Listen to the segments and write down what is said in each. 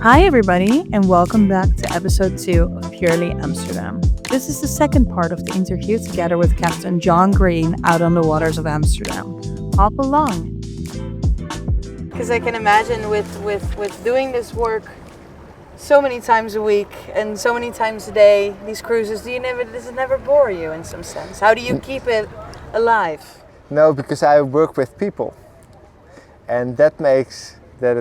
Hi, everybody, and welcome back to episode 2 of Purely Amsterdam. This is the second part of the interview together with Captain John Groen out on the waters of Amsterdam. Hop along. Because I can imagine with doing this work so many times a week and so many times a day, these cruises, does it never bore you in some sense? How do you keep it alive? No, because I work with people, and that makes that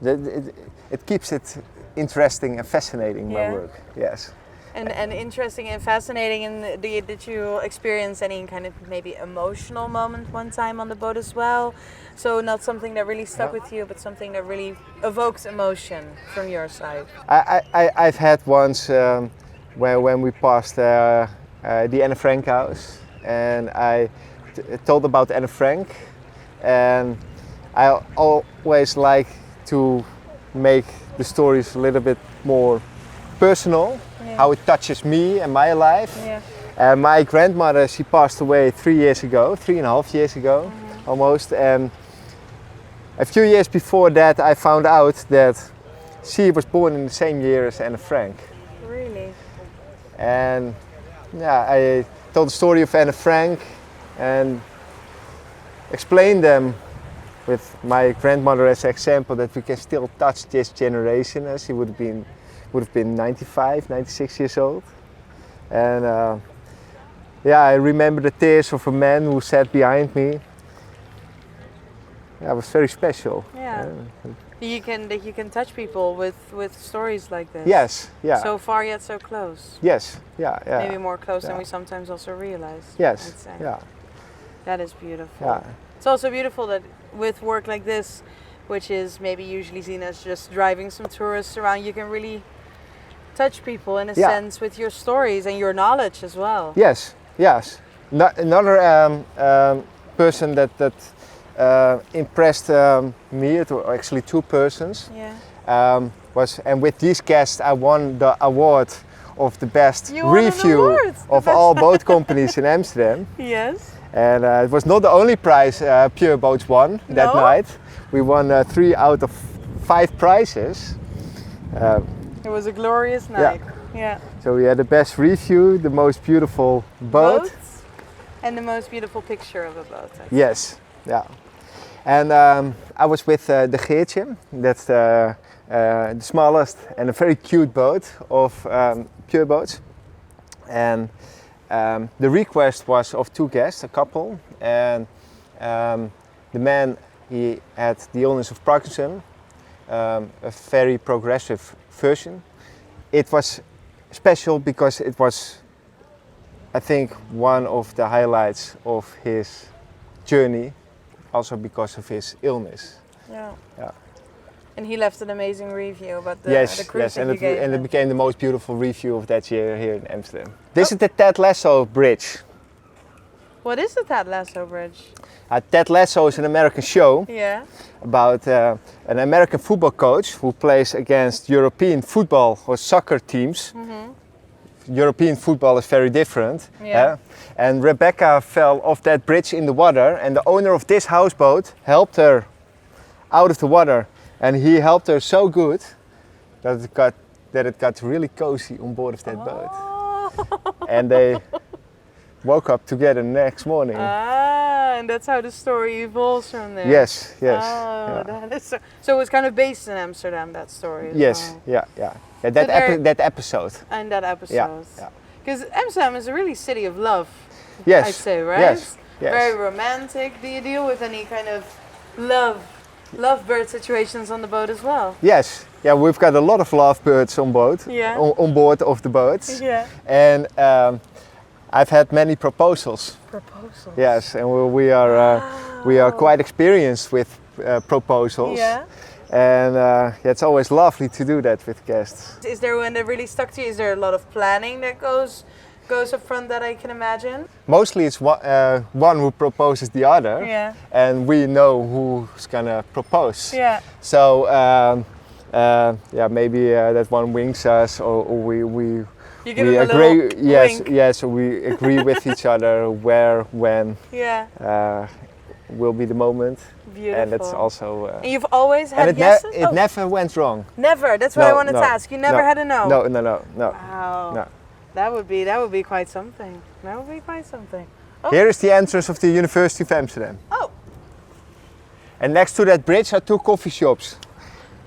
it keeps it interesting and fascinating. My work, yes. And interesting and fascinating. And did you experience any kind of maybe emotional moment one time on the boat as well? So not something that really stuck with you, but something that really evokes emotion from your side. I've had once when we passed the Anne Frank house, and I told about Anne Frank, and I always like to make the stories a little bit more personal, how it touches me and my life. My grandmother, she passed away 3.5 years ago, almost, and a few years before that I found out that she was born in the same year as Anne Frank. Really? And I told the story of Anne Frank and explained them with my grandmother as an example, that we can still touch this generation, as she would have been 95, 96 years old. And I remember the tears of a man who sat behind me. Yeah, it was very special. Yeah. That you can touch people with stories like this. Yes, yeah. So far yet so close. Yes, yeah. Maybe more close than we sometimes also realize. Yes, I'd say. yeah. That is beautiful. Yeah. It's also beautiful that with work like this, which is maybe usually seen as just driving some tourists around, you can really touch people in a sense with your stories and your knowledge as well. Yes, yes. Another person that impressed me, it were actually two persons. Yeah. And with these guests I won the award of the best review of all boat companies in Amsterdam. Yes. And it was not the only prize Pure Boats won that night. We won 3 out of 5 prizes. It was a glorious night. Yeah. So we had the best review, the most beautiful boat. And the most beautiful picture of a boat. Yes, yeah. And I was with the Geertje, that's the smallest and a very cute boat of Pure Boats. And the request was of 2 guests, a couple, and the man, he had the illness of Parkinson, a very progressive version. It was special because it was, I think, one of the highlights of his journey, also because of his illness. Yeah. Yeah. And he left an amazing review about the cruise and that you gave and it him. became the most beautiful review of that year here in Amsterdam. This is the Ted Lasso bridge. What is the Ted Lasso bridge? Ted Lasso is an American show about an American football coach who plays against European football or soccer teams. European football is very different. And Rebecca fell off that bridge in the water, and the owner of this houseboat helped her out of the water. And he helped her so good that it got really cozy on board of that boat. And they woke up together the next morning. And that's how the story evolves from there. Yes. That is so it's kind of based in Amsterdam, that story. Yes, well. that episode. And that episode. Because Amsterdam is a really city of love. Yes. I'd say, right? Yes. Very romantic. Do you deal with any kind of lovebird situations on the boat as well? Yes. Yeah, we've got a lot of lovebirds on board. On board of the boats. Yeah. And I've had many proposals. Proposals. Yes, and we are quite experienced with proposals. Yeah. And it's always lovely to do that with guests. Is there one that really stuck to you? Is there a lot of planning that goes up front that I can imagine? Mostly it's one who proposes the other, and we know who's gonna propose. Yeah. So maybe that one wings us, or we You give him agree. A little wink. Yes. So we agree with each other where, when, will be the moment. Beautiful. And that's also... and you've always had and yeses? it never went wrong. Never. That's what I wanted to ask. You never had a no? No. Wow. No. That would be quite something. That would be quite something. Oh. Here is the entrance of the University of Amsterdam. Oh. And next to that bridge are 2 coffee shops.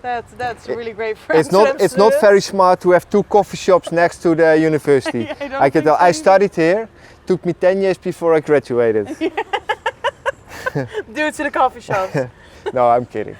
That's really great for It's not very smart to have 2 coffee shops next to the university. I studied here. Took me 10 years before I graduated. Due to the coffee shops. No, I'm kidding.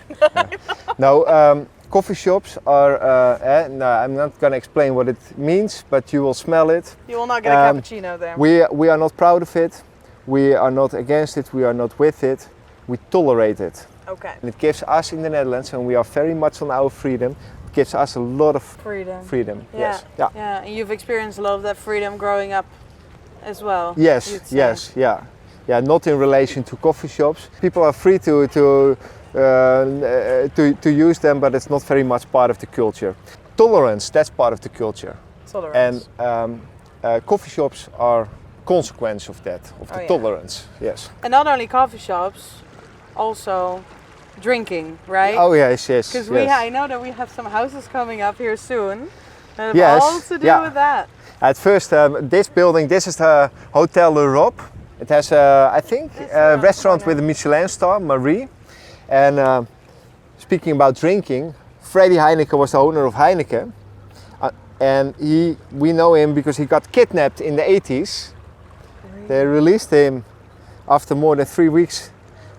No, coffee shops are. No, I'm not going to explain what it means, but you will smell it. You will not get a cappuccino there. We are not proud of it. We are not against it. We are not with it. We tolerate it. Okay. And it gives us in the Netherlands, and we are very much on our freedom. It gives us a lot of freedom. Yeah. Yes. Yeah. Yeah. And you've experienced a lot of that freedom growing up as well. Yes. Yes. Yeah. Yeah. Not in relation to coffee shops. People are free to use them, but it's not very much part of the culture. Tolerance. That's part of the culture. Tolerance. And coffee shops are consequence of that, of the tolerance. Yes. And not only coffee shops, also drinking, right? Oh yes. Because I know that we have some houses coming up here soon that have Yes. all to do with that. At first, this building, this is the Hotel L'Europe. It has, I think, a restaurant with a Michelin star, Marie. And speaking about drinking, Freddie Heineken was the owner of Heineken. And we know him because he got kidnapped in the 80s. Really? They released him after more than 3 weeks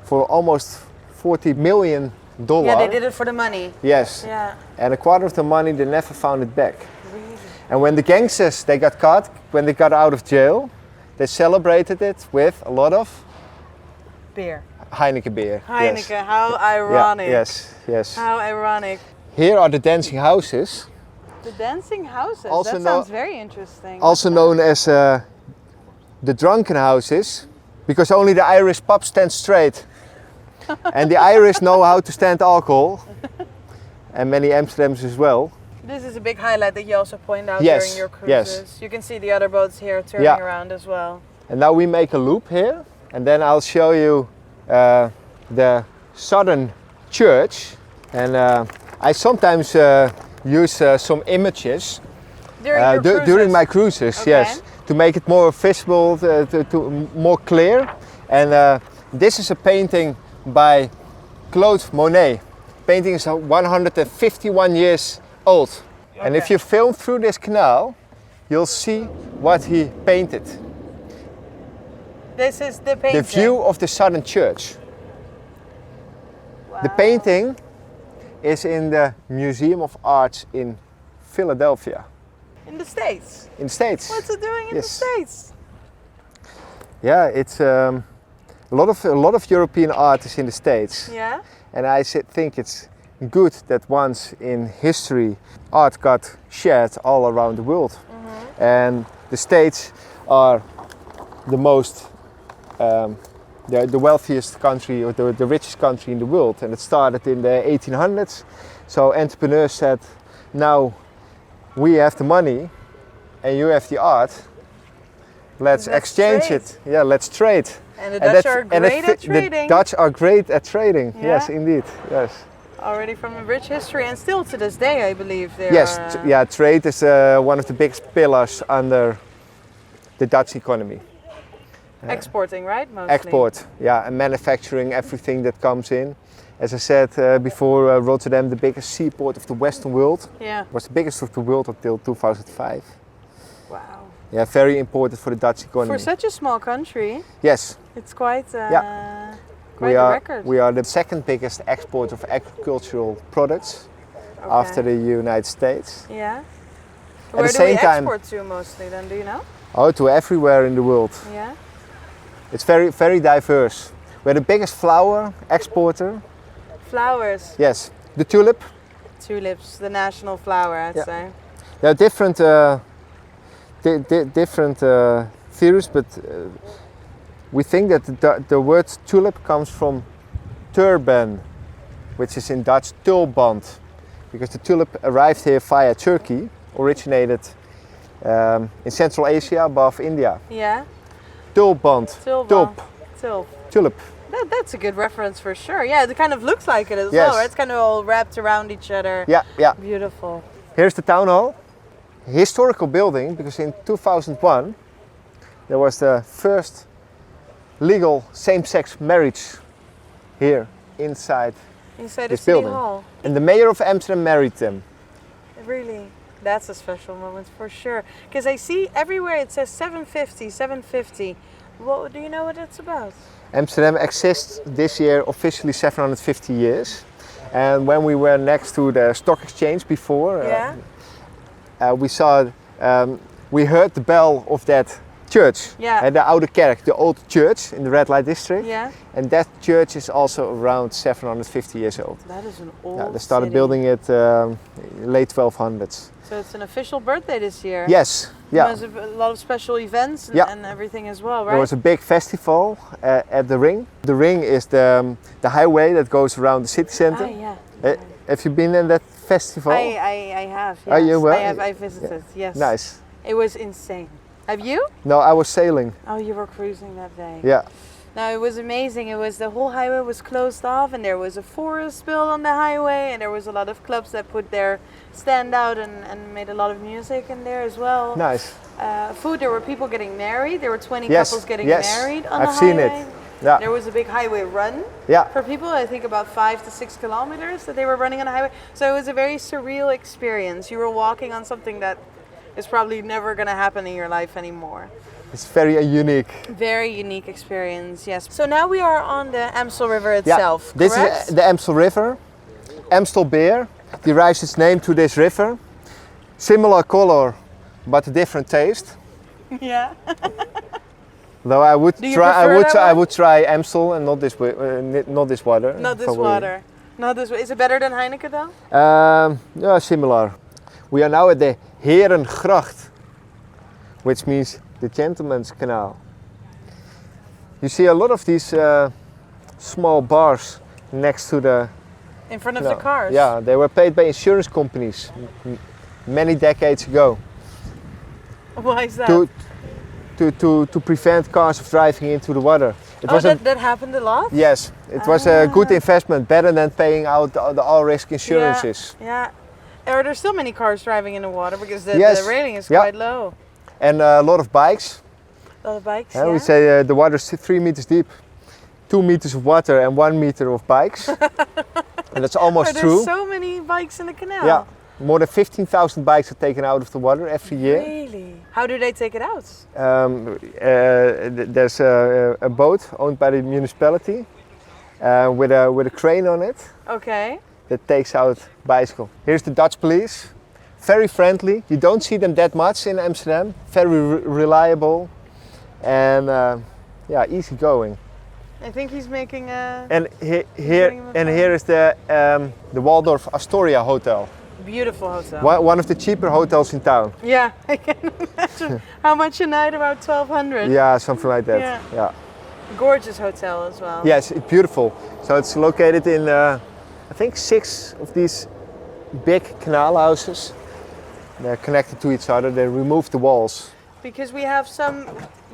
for almost $40 million. Yeah, they did it for the money. Yes. Yeah. And a quarter of the money, they never found it back. Really? And when the gangsters, they got caught, when they got out of jail, they celebrated it with a lot of beer. Heineken beer. Heineken, yes. how ironic. Yeah, yes. How ironic. Here are the dancing houses. The dancing houses, also that sounds very interesting. Also known as the drunken houses, because only the Irish pubs stand straight. And the Irish know how to stand alcohol, and many Amsterdamers as well. This is a big highlight that you also point out during your cruises. Yes. You can see the other boats here turning around as well. And now we make a loop here, and then I'll show you the southern church. And I sometimes use some images during my cruises, yes, to make it more visible, to more clear. And this is a painting by Claude Monet. Painting is 151 years old. Okay. And if you film through this canal, you'll see what he painted. This is the painting? The view of the southern church. Wow. The painting is in the Museum of Arts in Philadelphia. In the States? In the States. What's it doing in the States? Yeah, it's a lot of European art is in the States. Yeah. And I think it's good that once in history art got shared all around the world. Mm-hmm. And the States are the most, the wealthiest country or the richest country in the world. And it started in the 1800s. So entrepreneurs said, now we have the money and you have the art. Let's exchange it. Yeah, let's trade. And the Dutch are great at trading. The Dutch are great at trading. Yeah? Yes, indeed. Yes. Already from a rich history, and still to this day, I believe there. Yes. Trade is one of the biggest pillars under the Dutch economy. Exporting, right? Mostly. Export. Yeah, and manufacturing everything that comes in. As I said before, Rotterdam, the biggest seaport of the Western world, was the biggest of the world until 2005. Wow. Yeah, very important for the Dutch economy. For such a small country. Yes. It's quite a record. We are the second biggest export of agricultural products after the United States. Yeah. Where do we export to mostly then, do you know? Oh, to everywhere in the world. Yeah. It's very, very diverse. We're the biggest flower exporter. Flowers? Yes. The tulip. Tulips, the national flower, I'd say. There are different different theories, but we think that the word tulip comes from turban, which is in Dutch tulband, because the tulip arrived here via Turkey, originated in Central Asia above India. Yeah. Tulband. Tulp. Tulip. That's a good reference for sure. Yeah, it kind of looks like it as Yes. well, right? It's kind of all wrapped around each other. Yeah, yeah. Beautiful. Here's the town hall. Historical building, because in 2001 there was the first legal same-sex marriage here inside Inside this the city building. hall. And the mayor of Amsterdam married them. Really, that's a special moment for sure. Because I see everywhere it says 750, 750. What do you know what it's about? Amsterdam exists this year officially 750 years. And when we were next to the stock exchange before, we saw, we heard the bell of that church, the Oude Kerk, the old church in the red light district. Yeah. And that church is also around 750 years old. That is an old They started city. building it late 1200s. So it's an official birthday this year. Yes, yeah. There's a lot of special events and everything as well, right? There was a big festival at the Ring. The Ring is the highway that goes around the city center. Have you been in that festival? I have, yes. Oh, you were? I visited, yes. Nice. It was insane. Have you? No, I was sailing. Oh, you were cruising that day. Yeah. No, it was amazing. It was, the whole highway was closed off and there was a forest built on the highway and there was a lot of clubs that put their stand out and made a lot of music in there as well. Nice. Food, there were people getting married. There were 20 Yes, couples getting yes. married on I've the highway. seen it. Yeah. There was a big highway run Yeah. for people, I think about 5 to 6 kilometers that they were running on the highway. So it was a very surreal experience. You were walking on something that is probably never going to happen in your life anymore. It's very unique. Very unique experience, yes. So now we are on the Amstel River itself, This correct? is the Amstel River. Amstel beer derives its name to this river. Similar color, but a different taste. Yeah. Though I would Do you try, prefer that I one? would try Amstel and not this, not this water. Not this probably. water. Not this. Is it better than Heineken though? Yeah, similar. We are now at the Herengracht, which means the Gentleman's Canal. You see a lot of these small bars next to the In front of canal. the cars? Yeah, they were paid by insurance companies many decades ago Why is that? to prevent cars from driving into the water. It was that happened a lot? yes, it was a good investment, better than paying out the all-risk insurances. Yeah. Are there still many cars driving in the water because the railing is Yeah. quite low? And a lot of bikes. A lot of bikes, We say the water is 3 meters deep, 2 meters of water and 1 meter of bikes. And that's almost There's true. so many bikes in the canal. Yeah, more than 15,000 bikes are taken out of the water every year. Really? How do they take it out? There's a boat owned by the municipality with a crane on it Okay. that takes out bicycle. Here's the Dutch police, very friendly. You don't see them that much in Amsterdam. Very reliable and easy going. I think he's making a And here is the Waldorf Astoria Hotel. beautiful hotel. One of the cheaper hotels in town. Yeah, I can imagine. How much a night? About 1,200? Yeah, something like that. Yeah. Gorgeous hotel as well. Yes, it's beautiful. So it's located in, I think, 6 of these big canal houses. They're connected to each other. They removed the walls. Because we have some,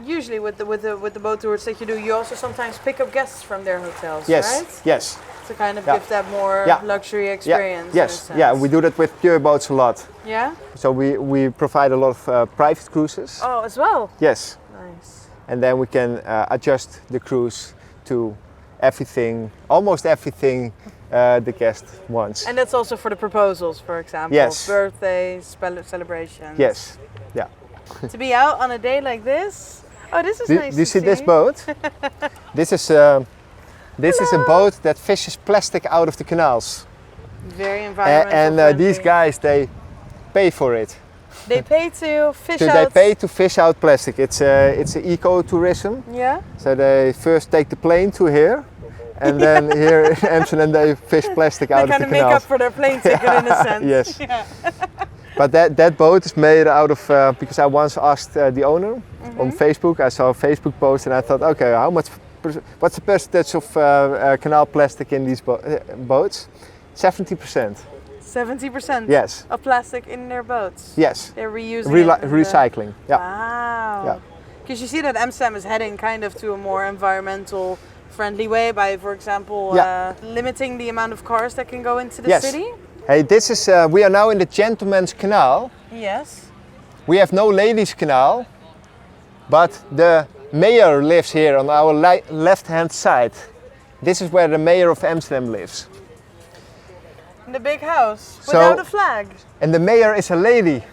usually with the boat tours that you do, you also sometimes pick up guests from their hotels, Yes, right? yes. To kind of give that more luxury experience. Yeah, yes, yeah. We do that with pure boats a lot. Yeah? So we provide a lot of private cruises. Oh, as well? Yes. Nice. And then we can adjust the cruise to everything, almost everything the guest wants. And that's also for the proposals, for example. Yes. Birthdays, celebrations. Yes, yeah. To be out on a day like this. Oh, this is nice Do you to see this boat? This is a boat that fishes plastic out of the canals. Very environmental And friendly. these guys, they pay for it. They pay to fish So out. they pay to fish out plastic. It's eco-tourism. Yeah? So they first take the plane to here, and then here in Amsterdam they fish plastic out They of kind the of make up canals. for their plane ticket in a sense. Yes. Yeah. But that boat is made out of, because I once asked the owner on Facebook, I saw a Facebook post and I thought, okay, what's the percentage of canal plastic in these boats? 70%. 70% Yes. of plastic in their boats. Yes. They're reusing it. Recycling. Yeah. Wow. Yeah. Because you see that Amsterdam is heading kind of to a more environmental friendly way by, for example, limiting the amount of cars that can go into the Yes. city? Hey, this is, we are now in the Gentleman's Canal. Yes. We have no Ladies' Canal, but the mayor lives here on our left-hand side. This is where the mayor of Amsterdam lives. In the big house, without a flag. And the mayor is a lady.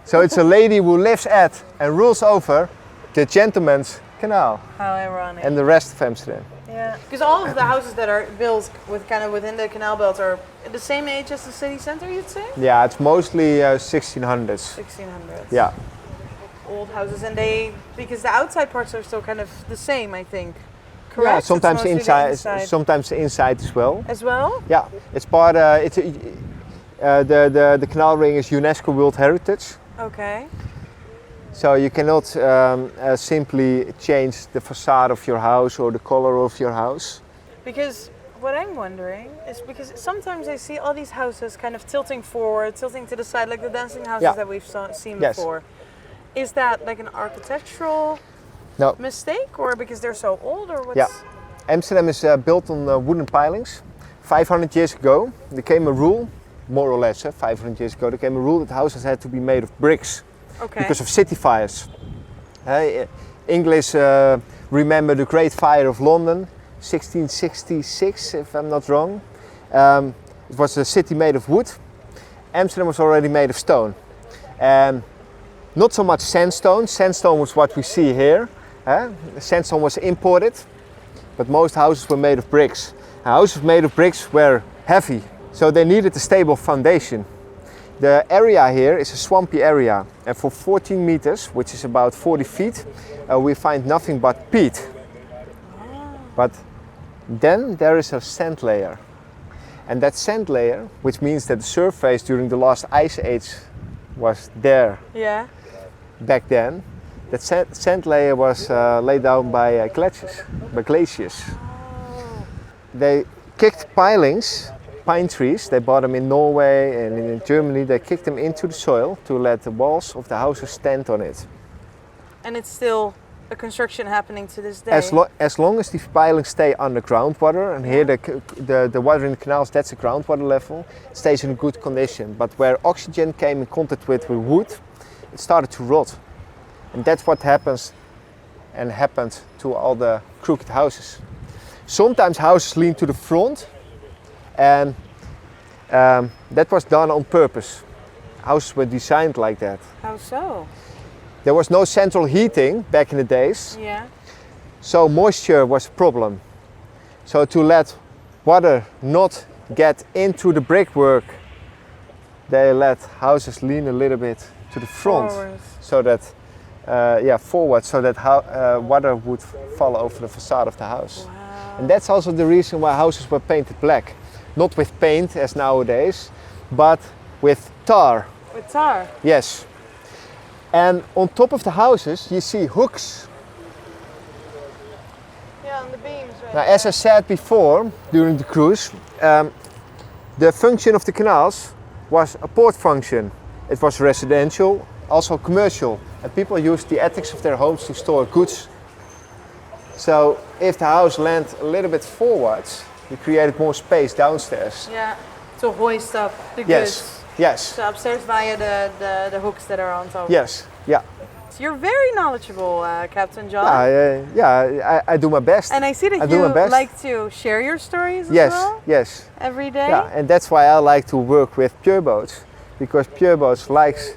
So it's a lady who lives at and rules over the Gentleman's Canal How ironic. and the rest of Amsterdam. Yeah, because all of the houses that are built with kind of within the canal belt are the same age as the city center, you'd say? Yeah, it's mostly 1600s. 1600s. Yeah. Old houses, and because the outside parts are still kind of the same, I think. Correct? Yeah, It's sometimes mostly the inside, sometimes inside as well. As well? Yeah, it's part. The canal ring is UNESCO World Heritage, Okay. so you cannot simply change the facade of your house or the color of your house. Because what I'm wondering is because sometimes I see all these houses kind of tilting forward, tilting to the side, like the dancing houses that we've seen Yes. before. Is that like an architectural mistake, or because they're so old, or what's? Yeah, Amsterdam is built on wooden pilings. 500 years ago, there came a rule, more or less, 500 years ago, there came a rule that houses had to be made of bricks because of city fires. English remember the Great Fire of London, 1666, if I'm not wrong. It was a city made of wood. Amsterdam was already made of stone. Not so much sandstone. Sandstone was what we see here. Sandstone was imported, but most houses were made of bricks. Houses made of bricks were heavy, so they needed a stable foundation. The area here is a swampy area, and for 14 meters, which is about 40 feet, we find nothing but peat. But then there is a sand layer, and that sand layer, which means that the surface during the last ice age was there. Yeah. Back then, that sand layer was laid down by glaciers. They kicked pilings, pine trees, they bought them in Norway and in Germany, they kicked them into the soil to let the walls of the houses stand on it. And it's still a construction happening to this day? As long as these pilings stay under groundwater, and here the water in the canals, that's the groundwater level, it stays in good condition. But where oxygen came in contact with wood, it started to rot. And that's what happened to all the crooked houses. Sometimes houses lean to the front, and that was done on purpose. Houses were designed like that. How so? There was no central heating back in the days, so moisture was a problem. So to let water not get into the brickwork, they let houses lean a little bit to the front, so that forward, so that water would fall over the facade of the house. Wow. And that's also the reason why houses were painted black, not with paint as nowadays, but with tar. With tar? Yes. And on top of the houses, you see hooks. Yeah, on the beams, right? Now, as I said before, during the cruise, the function of the canals was a port function. It was residential, also commercial, and people used the attics of their homes to store goods. So if the house landed a little bit forwards, we created more space downstairs. Yeah, to hoist up the goods. Yes. So upstairs via the hooks that are on top. Yes. Yeah. So you're very knowledgeable, Captain John. I do my best. And I see that you like to share your stories as well. Yes. Every day. Yeah, and that's why I like to work with Pure Boats, because Pure Boats likes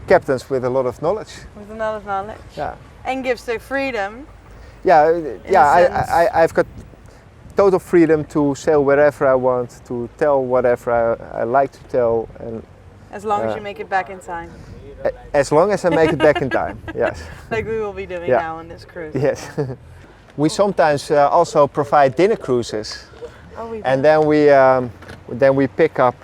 captains with a lot of knowledge. With a lot of knowledge. Yeah. And gives the freedom. I've got total freedom to sail wherever I want, to tell whatever I like to tell, and as long as you make it back in time. As long as I make it back in time, yes. Like we will be doing now on this cruise. Yes. We sometimes also provide dinner cruises, and then we pick up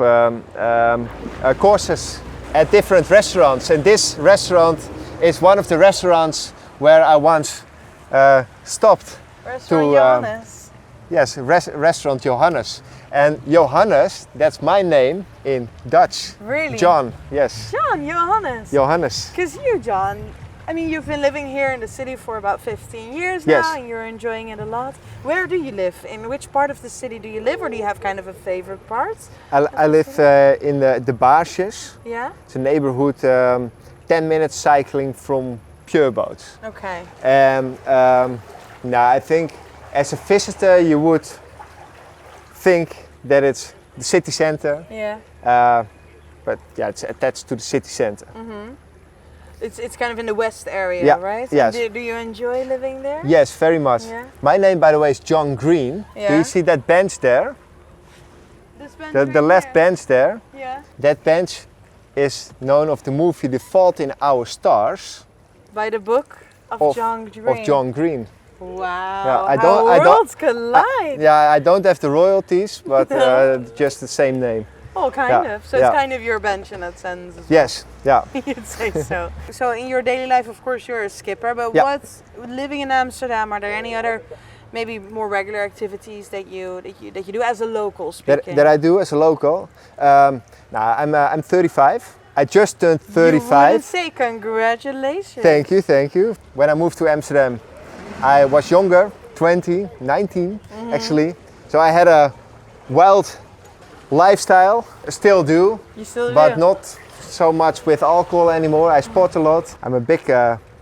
courses at different restaurants. And this restaurant is one of the restaurants where I once stopped. Restaurant Johannes. Yes, Restaurant Johannes. And Johannes, that's my name in Dutch. Really? John, yes. John, Johannes. Johannes. Because you, John, I mean, you've been living here in the city for about 15 years Yes. now, and you're enjoying it a lot. Where do you live? In which part of the city do you live, or do you have kind of a favorite part? I live in the Baarsjes. Yeah? It's a neighborhood 10 minutes cycling from Pure Boats. Okay. And I think as a visitor you would think that it's the city center. Yeah. But yeah, it's attached to the city center. It's kind of in the west area, Yeah, right? yes. Do you enjoy living there? Yes, very much. Yeah. My name, by the way, is John Groen. Do Yeah. you see that bench there? This bench The right left here. bench there? Yeah. That bench is known of the movie The Fault in Our Stars By the book of John Groen. of John Groen. Wow. Yeah, How worlds collide. Yeah, I don't have the royalties, but just the same name. Oh, kind Yeah, of. So yeah. it's kind of your bench in that sense. As Yes, yeah. well. You'd say so. So in your daily life, of course, you're a skipper. But Yeah. what's living in Amsterdam? Are there any other, maybe more regular activities that you do as a local speaking? That I do as a local. I'm 35. I just turned You 35. wouldn't say congratulations. Thank you. When I moved to Amsterdam, I was younger, 20, 19 actually. So I had a wild lifestyle, still do, You still but do. not so much with alcohol anymore. I sport a lot. I'm a big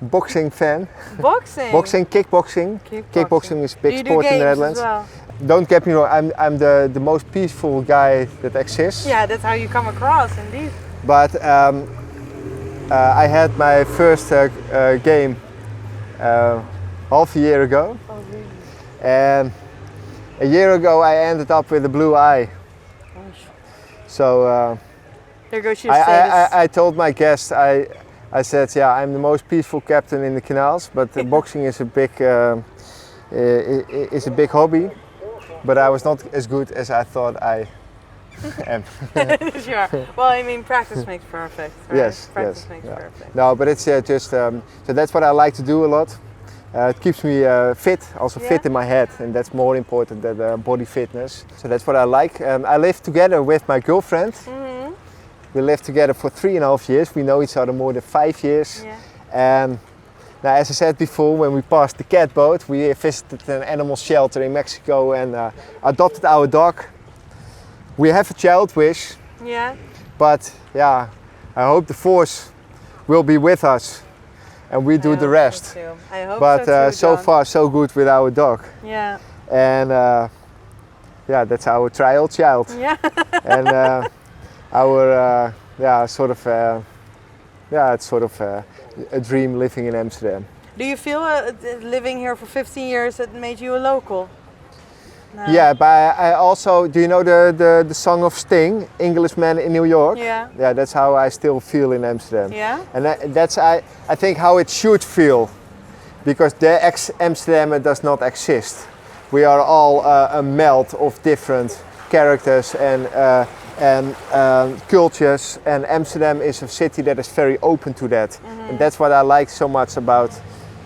boxing fan. Boxing. Boxing, kickboxing. Kickboxing is a Do big you do sport in the games Netherlands. as well? Don't get me wrong, I'm the most peaceful guy that exists. Yeah, that's how you come across, indeed. But I had my first game half a year ago. Oh, really? And a year ago I ended up with a blue eye. So There goes your status. I told my guests, I said, yeah, I'm the most peaceful captain in the canals, but boxing is a big hobby. But I was not as good as I thought I am. Sure. Well, I mean, practice makes perfect. Right? Yes, Practice yes, makes yeah. perfect. No, but it's just, so that's what I like to do a lot. It keeps me fit, also Yeah. fit in my head, and that's more important than body fitness. So that's what I like. I live together with my girlfriend. We lived together for 3.5 years. We know each other more than 5 years. Yeah. And now, as I said before, when we passed the cat boat, we visited an animal shelter in Mexico and adopted our dog. We have a child wish, Yeah. but yeah, I hope the force will be with us and we do I the hope rest. So too. I hope But so too, so John. far, so good with our dog. Yeah. And yeah, that's our trial child. Yeah. And our it's sort of a dream living in Amsterdam. Do you feel living here for 15 years that made you a local? No. Yeah, but I also, do you know the song of Sting, Englishman in New York? Yeah. Yeah, that's how I still feel in Amsterdam. Yeah. And that's I think how it should feel, because the ex-Amsterdammer does not exist. We are all a melt of different characters and cultures, and Amsterdam is a city that is very open to that. And that's what I like so much about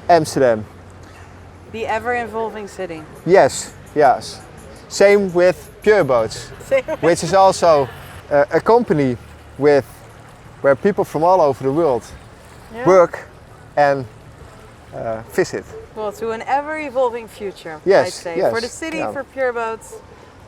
Amsterdam. The ever-evolving city. Yes, yes. Same with Pure Boats, which is also a company where people from all over the world Yeah. work and visit. Well, to an ever-evolving future, Yes, I'd say. yes, For the city, yeah. for Pure Boats,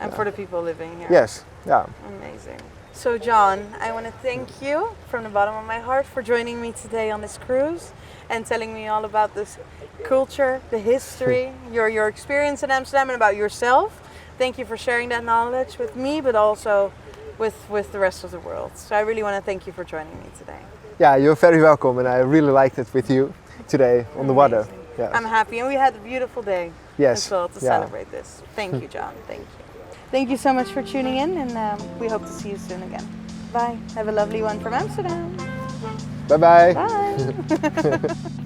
and for the people living here. Yes, yeah. Amazing. So John, I want to thank you from the bottom of my heart for joining me today on this cruise and telling me all about this culture, the history, your experience in Amsterdam, and about yourself. Thank you for sharing that knowledge with me, but also with the rest of the world. So I really want to thank you for joining me today. Yeah, you're very welcome, and I really liked it with you today on the water. Amazing. Yes. I'm happy, and we had a beautiful day Yes, as well to yeah. celebrate this. Thank you, John. Thank you. Thank you so much for tuning in, and we hope to see you soon again. Bye. Have a lovely one from Amsterdam. Bye-bye. Bye.